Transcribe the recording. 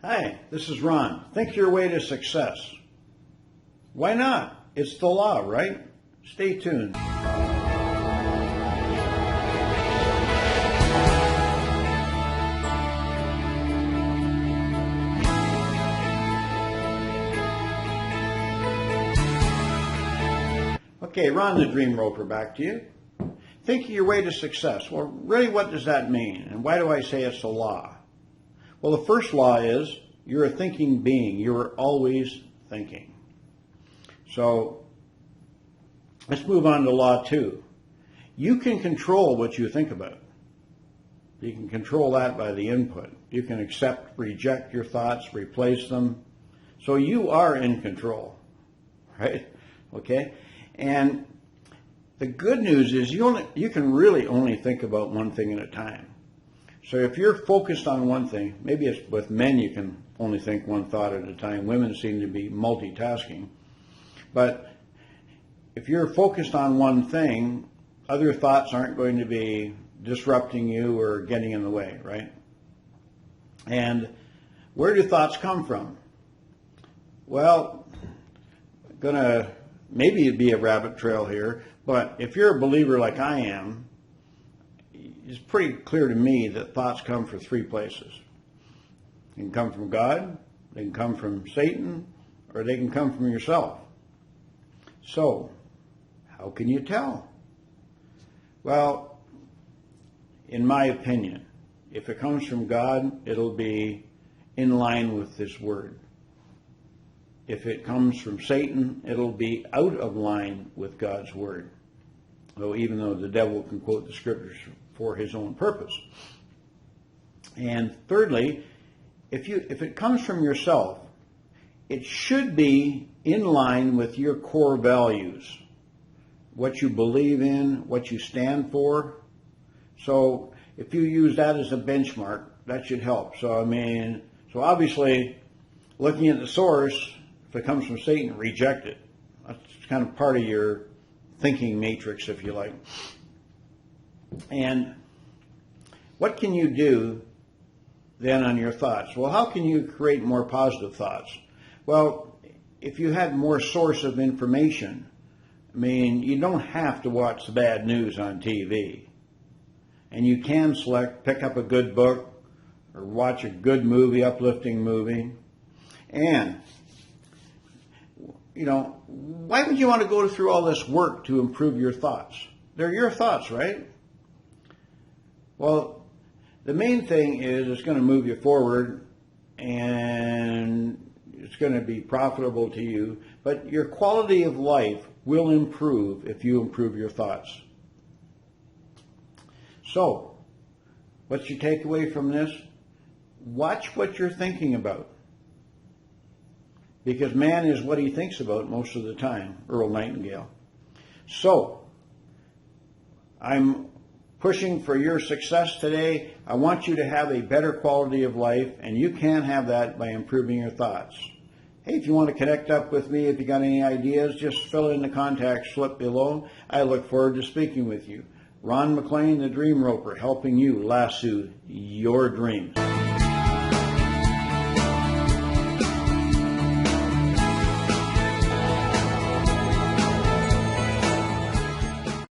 Hi, this is Ron. Think your way to success. Why not? It's the law, right? Stay tuned. Okay, Ron the Dream Roper, back to you. Think your way to success. Well, really, what does that mean? And why do I say it's a law? Well, the first law is you're a thinking being. You're always thinking. So let's move on to law 2. You can control what you think about. You can control that by the input. You can accept, reject your thoughts, replace them. So you are in control, right? Okay? And the good news is you can really only think about one thing at a time. So if you're focused on one thing, maybe it's with men you can only think one thought at a time. Women seem to be multitasking. But if you're focused on one thing, other thoughts aren't going to be disrupting you or getting in the way, right? And where do thoughts come from? Well, maybe it'd be a rabbit trail here, but if you're a believer like I am, it's pretty clear to me that thoughts come from 3 places. They can come from God, they can come from Satan, or they can come from yourself. So, how can you tell? Well, in my opinion, if it comes from God, it'll be in line with this word. If it comes from Satan, it'll be out of line with God's word. Though even though the devil can quote the scriptures for his own purpose. And thirdly, if it comes from yourself, it should be in line with your core values, what you believe in, what you stand for. So if you use that as a benchmark, that should help. So obviously, looking at the source, if it comes from Satan, reject it. That's kind of part of your thinking matrix, if you like. And what can you do then on your thoughts? Well, how can you create more positive thoughts? Well, if you had more source of information, you don't have to watch the bad news on TV. And you can pick up a good book or watch a good movie, uplifting movie. And, why would you want to go through all this work to improve your thoughts? They're your thoughts, right? Well, the main thing is it's going to move you forward and it's going to be profitable to you, but your quality of life will improve if you improve your thoughts. So, what's your takeaway from this? Watch what you're thinking about. Because man is what he thinks about most of the time, Earl Nightingale. So, I'm pushing for your success today. I want you to have a better quality of life, and you can have that by improving your thoughts. Hey, if you want to connect up with me, if you got any ideas, just fill in the contact slip below. I look forward to speaking with you. Ron McLean, the Dream Roper, helping you lasso your dreams.